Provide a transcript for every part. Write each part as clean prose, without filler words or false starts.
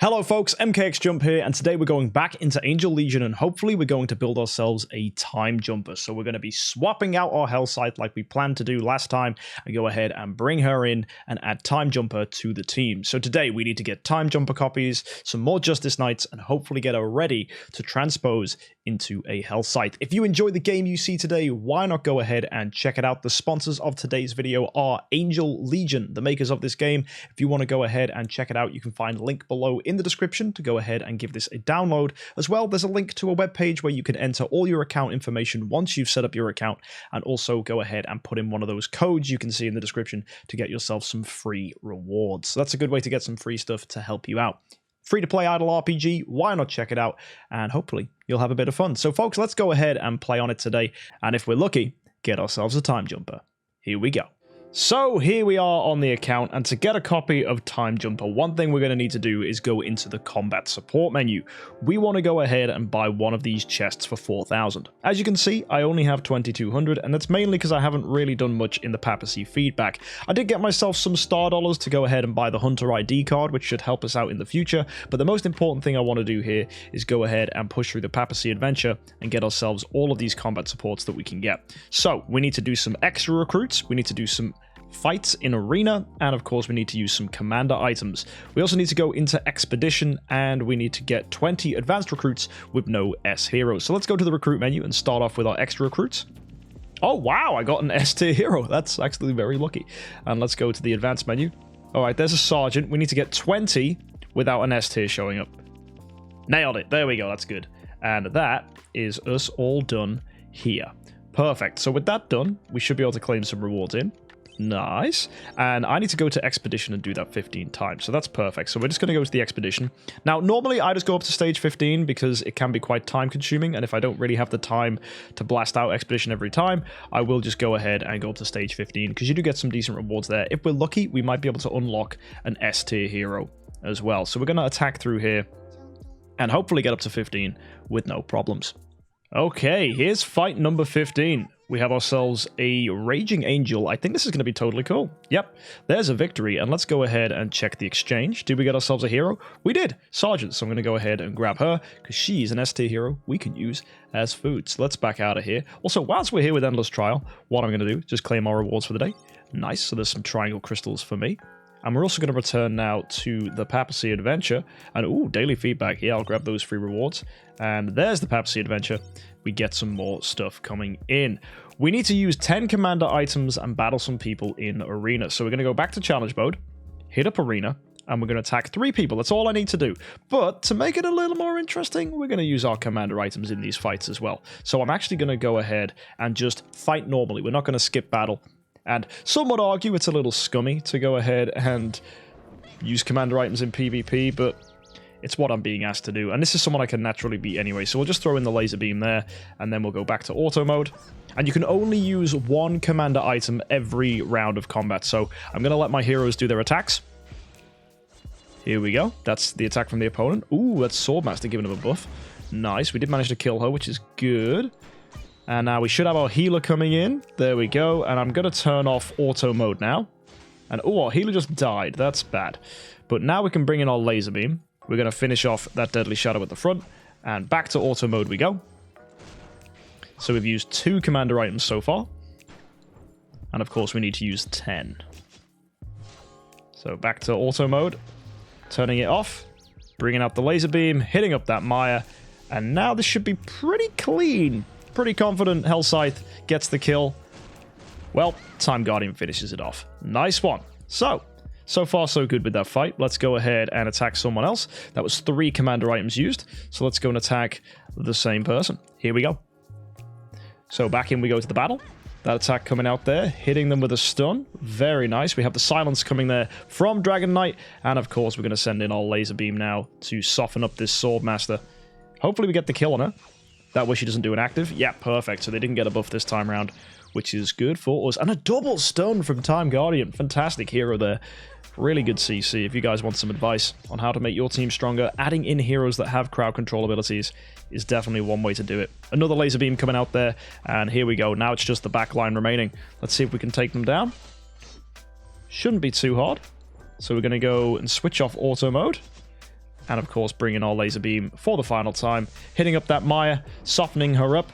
Hello folks, MKxJUMP here, and today we're going back into Angel Legion and hopefully we're going to build ourselves a time jumper. So we're going to be swapping out our Hell Scythe like we planned to do last time and go ahead and bring her in and add time jumper to the team. So today we need to get time jumper copies, some more Justice Knights, and hopefully get her ready to transpose into a Hell Scythe. If you enjoyed the game you see today, why not go ahead and check it out? The sponsors of today's video are Angel Legion, the makers of this game. If you want to go ahead and check it out, you can find a link below in the description to go ahead and give this a download. As well, there's a link to a web page where you can enter all your account information once you've set up your account, and also go ahead and put in one of those codes you can see in the description to get yourself some free rewards. So that's a good way to get some free stuff to help you out. Free to play idle RPG, why not check it out, and hopefully you'll have a bit of fun. So folks, let's go ahead and play on it today, and if we're lucky, get ourselves a time jumper. Here we go. So here we are on the account, and to get a copy of Time Jumper, one thing we're going to need to do is go into the combat support menu. We want to go ahead and buy one of these chests for 4,000. As you can see, I only have 2,200, and that's mainly because I haven't really done much in the papacy feedback. I did get myself some star dollars to go ahead and buy the Hunter ID card, which should help us out in the future, but the most important thing I want to do here is go ahead and push through the papacy adventure and get ourselves all of these combat supports that we can get. So we need to do some extra recruits, we need to do some fights in arena, and of course we need to use some commander items. We also need to go into expedition, and we need to get 20 advanced recruits with no S heroes. So let's go to the recruit menu and start off with our extra recruits. Oh wow, I got an S tier hero. That's actually very lucky. And let's go to the advanced menu. All right, there's a sergeant. We need to get 20 without an S tier showing up. Nailed it. There we go. That's good. And that is us all done here. Perfect. So with that done, we should be able to claim some rewards in. Nice. And I need to go to expedition and do that 15 times, so that's perfect. So we're just going to go to the expedition. Now normally I just go up to stage 15 because it can be quite time consuming, and if I don't really have the time to blast out expedition every time, I will just go ahead and go up to stage 15 because you do get some decent rewards there. If we're lucky, we might be able to unlock an S tier hero as well. So we're going to attack through here and hopefully get up to 15 with no problems. Okay, here's fight number 15. We have ourselves a Raging Angel. I think this is going to be totally cool. Yep, there's a victory, and let's go ahead and check the exchange. Did we get ourselves a hero? We did, Sergeant, so I'm going to go ahead and grab her, because she's an S tier hero we can use as food. So let's back out of here. Also, whilst we're here with Endless Trial, what I'm going to do, just claim our rewards for the day. Nice, so there's some triangle crystals for me. And we're also going to return now to the Papacy Adventure. And, ooh, daily feedback. Yeah, I'll grab those free rewards. And there's the Papacy Adventure. We get some more stuff coming in. We need to use 10 commander items and battle some people in arena. So we're going to go back to challenge mode, hit up arena, and we're going to attack 3 people. That's all I need to do. But to make it a little more interesting, we're going to use our commander items in these fights as well. So I'm actually going to go ahead and just fight normally. We're not going to skip battle. And some would argue it's a little scummy to go ahead and use commander items in PvP, but it's what I'm being asked to do. And this is someone I can naturally beat anyway, so we'll just throw in the laser beam there, and then we'll go back to auto mode. And you can only use 1 commander item every round of combat, so I'm going to let my heroes do their attacks. Here we go. That's the attack from the opponent. Ooh, that's Swordmaster giving him a buff. Nice. We did manage to kill her, which is good. And now we should have our healer coming in. There we go. And I'm going to turn off auto mode now. And oh, our healer just died. That's bad. But now we can bring in our laser beam. We're going to finish off that deadly shadow at the front. And back to auto mode we go. So we've used 2 commander items so far. And of course we need to use 10. So back to auto mode. Turning it off. Bringing out the laser beam. Hitting up that Maya. And now this should be pretty clean. Pretty confident Hell Scythe gets the kill. Well, Time Guardian finishes it off. Nice one. So far so good with that fight. Let's go ahead and attack someone else. That was 3 commander items used. So let's go and attack the same person. Here we go. So back in we go to the battle. That attack coming out there, hitting them with a stun. Very nice. We have the silence coming there from Dragon Knight. And of course we're going to send in our laser beam now to soften up this Swordmaster. Hopefully we get the kill on her. That way she doesn't do an active. Yeah, perfect. So they didn't get a buff this time around, which is good for us. And a double stun from Time Guardian. Fantastic hero there. Really good CC. If you guys want some advice on how to make your team stronger, adding in heroes that have crowd control abilities is definitely one way to do it. Another laser beam coming out there. And here we go. Now it's just the back line remaining. Let's see if we can take them down. Shouldn't be too hard. So we're going to go and switch off auto mode. And of course, bringing our laser beam for the final time. Hitting up that Maya, softening her up.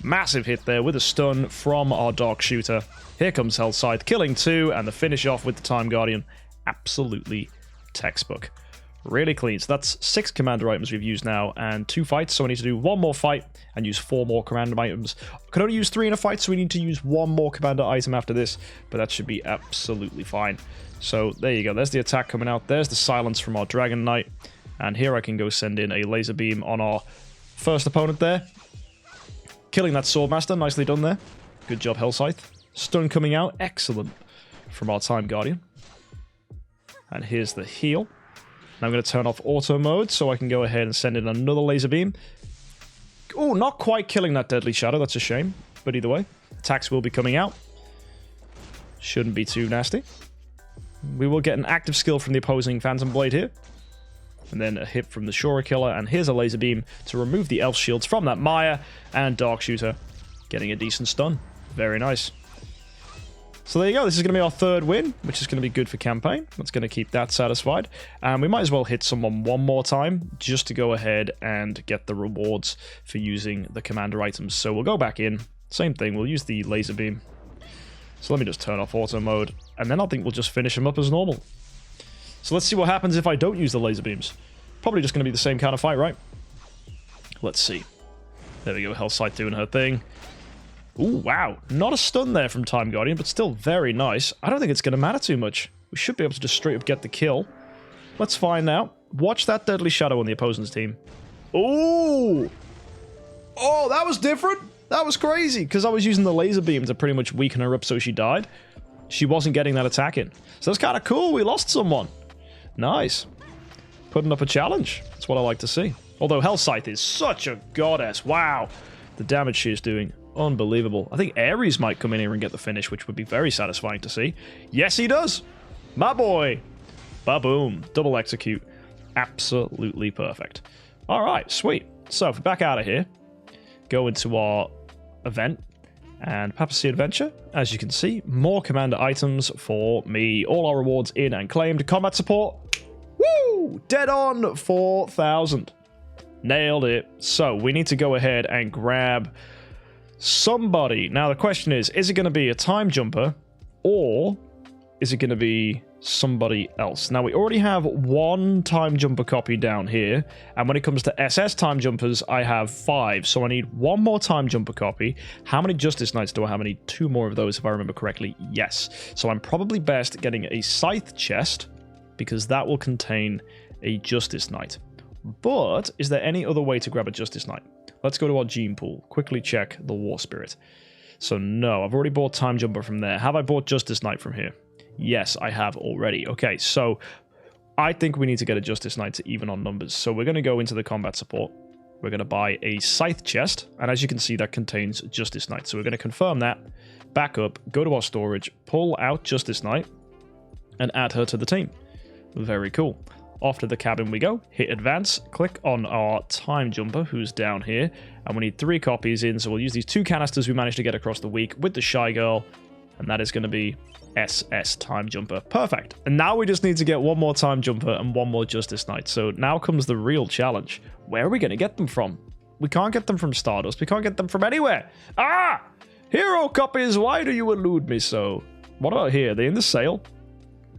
Massive hit there with a stun from our Dark Shooter. Here comes Hellscythe, killing 2, and the finish off with the Time Guardian. Absolutely textbook. Really clean. So that's 6 commander items we've used now, and 2 fights. So I need to do 1 more fight and use 4 more commander items. I can only use 3 in a fight, so we need to use 1 more commander item after this, but that should be absolutely fine. So there you go. There's the attack coming out. There's the silence from our Dragon Knight. And here I can go send in a laser beam on our first opponent there. Killing that Swordmaster. Nicely done there. Good job, Hellscythe. Stun coming out. Excellent from our Time Guardian. And here's the heal. Now I'm going to turn off auto mode so I can go ahead and send in another laser beam. Oh, not quite killing that Deadly Shadow. That's a shame. But either way, attacks will be coming out. Shouldn't be too nasty. We will get an active skill from the opposing Phantom Blade here. And then a hit from the Shura Killer. And here's a laser beam to remove the Elf Shields from that Maya. And Dark Shooter getting a decent stun. Very nice. So there you go. This is going to be our 3rd win, which is going to be good for campaign. That's going to keep that satisfied. And we might as well hit someone 1 more time just to go ahead and get the rewards for using the commander items. So we'll go back in. Same thing. We'll use the laser beam. So let me just turn off auto mode. And then I think we'll just finish him up as normal. So let's see what happens if I don't use the laser beams. Probably just going to be the same kind of fight, right? Let's see. There we go. Hellscythe doing her thing. Ooh, wow. Not a stun there from Time Guardian, but still very nice. I don't think it's going to matter too much. We should be able to just straight up get the kill. Let's find out. Watch that Deadly Shadow on the opponent's team. Ooh! Oh, that was different. That was crazy, because I was using the laser beam to pretty much weaken her up so she died. She wasn't getting that attack in. So that's kind of cool. We lost someone. Nice. Putting up a challenge. That's what I like to see. Although Hellscythe is such a goddess. Wow. The damage she is doing. Unbelievable. I think Ares might come in here and get the finish, which would be very satisfying to see. Yes, he does. My boy. Ba-boom. Double execute. Absolutely perfect. All right. Sweet. So if we're back out of here, go into our event and Papacy Adventure. As you can see, more commander items for me. All our rewards in and claimed. Combat support. Woo! Dead on 4,000. Nailed it. So we need to go ahead and grab somebody. Now the question is it going to be a time jumper or is it going to be somebody else? Now we already have 1 time jumper copy down here, and when it comes to SS time jumpers I have 5, so I need 1 more time jumper copy. How many Justice Knights do I have? I need 2 more of those if I remember correctly. Yes. So I'm probably best getting a Scythe chest because that will contain a Justice Knight. But is there any other way to grab a Justice Knight? Let's go to our gene pool. Quickly check the War Spirit. So no, I've already bought Time Jumper from there. Have I bought Justice Knight from here? Yes, I have already. Okay, so I think we need to get a Justice Knight to even on numbers. So we're going to go into the combat support. We're going to buy a Scythe chest. And as you can see, that contains Justice Knight. So we're going to confirm that. Back up, go to our storage, pull out Justice Knight, and add her to the team. Very cool. Off to the cabin we go, hit advance, click on our time jumper who's down here, and we need 3 copies in, so we'll use these 2 canisters we managed to get across the week with the Shy Girl, and that is going to be SS time jumper. Perfect. And now we just need to get 1 more time jumper and 1 more Justice Knight. So now comes the real challenge. Where are we going to get them from? We can't get them from Stardust. We can't get them from anywhere. Ah! Hero copies, why do you elude me so? What about here? Are they in the sale?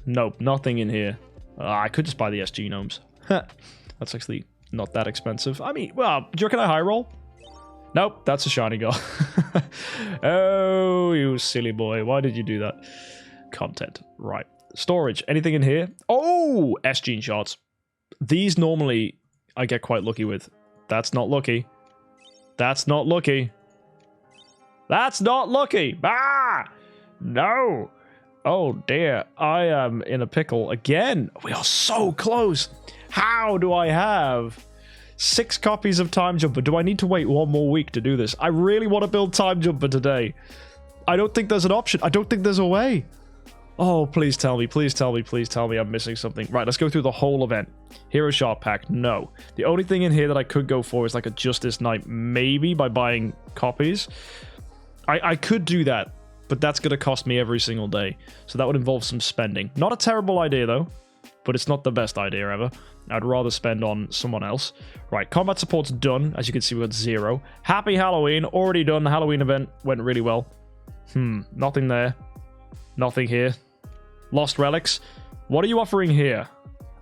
Nope, nothing in here. I could just buy the SG gnomes. That's actually not that expensive. I mean, well, do you reckon I high roll? Nope, that's a shiny girl. Oh, you silly boy. Why did you do that? Content. Right. Storage. Anything in here? Oh, SG shards. These normally I get quite lucky with. That's not lucky. That's not lucky. That's not lucky. Ah! No. Oh dear, I am in a pickle again. We are so close. How do I have 6 copies of Time Jumper? Do I need to wait 1 more week to do this? I really want to build Time Jumper today. I don't think there's an option. I don't think there's a way. Oh, please tell me, please tell me, please tell me I'm missing something. Right, let's go through the whole event. Hero Shop Pack, no. The only thing in here that I could go for is like a Justice Knight, maybe by buying copies. I could do that. But that's going to cost me every single day. So that would involve some spending. Not a terrible idea, though. But it's not the best idea ever. I'd rather spend on someone else. Right, combat support's done. As you can see, we got 0. Happy Halloween, already done. The Halloween event went really well. Nothing there. Nothing here. Lost relics. What are you offering here?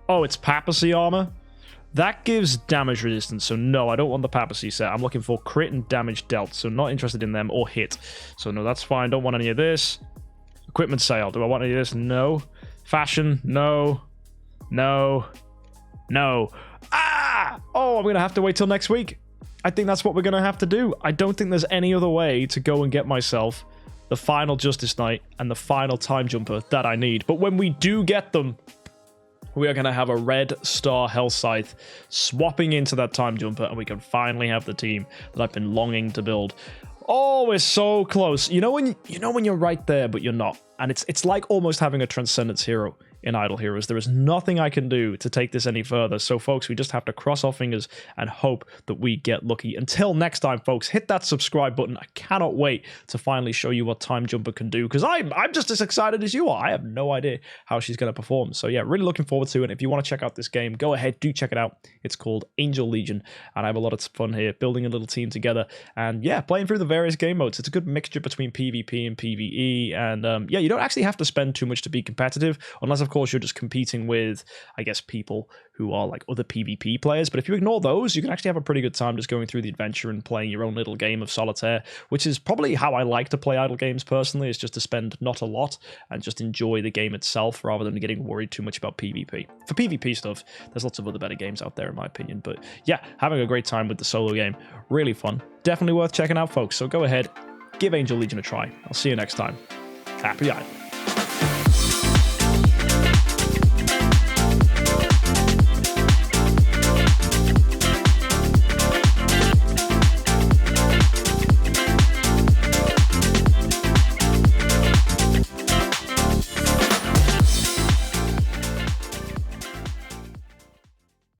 Oh, it's papacy armor. That gives damage resistance, so no, I don't want the papacy set. I'm looking for crit and damage dealt, so not interested in them, or hit. So no, that's fine. Don't want any of this. Equipment sale. Do I want any of this? No. Fashion. No. No. No. Ah! Oh, I'm going to have to wait till next week. I think that's what we're going to have to do. I don't think there's any other way to go and get myself the final Justice Knight and the final Time Jumper that I need. But when we do get them, we are going to have a red star Hell Scythe swapping into that Time Jumper, and we can finally have the team that I've been longing to build. Oh, we're so close. You know when you're right there, but you're not. And it's like almost having a Transcendence hero in Idle Heroes. There is nothing I can do to take this any further. So, folks, we just have to cross our fingers and hope that we get lucky. Until next time, folks, hit that subscribe button. I cannot wait to finally show you what Time Jumper can do, because I'm just as excited as you are. I have no idea how she's going to perform. So, yeah, really looking forward to it. If you want to check out this game, go ahead, do check it out. It's called Angel Legion, and I have a lot of fun here building a little team together and, yeah, playing through the various game modes. It's a good mixture between PvP and PvE, and, yeah, you don't actually have to spend too much to be competitive, unless, of course, you're just competing with, I guess, people who are like other PvP players. But if you ignore those, you can actually have a pretty good time just going through the adventure and playing your own little game of solitaire, which is probably how I like to play idle games personally, is just to spend not a lot and just enjoy the game itself rather than getting worried too much about PvP. For PvP stuff, there's lots of other better games out there in my opinion. But yeah, having a great time with the solo game. Really fun. Definitely worth checking out, folks. So go ahead, give Angel Legion a try. I'll see you next time. Happy idling.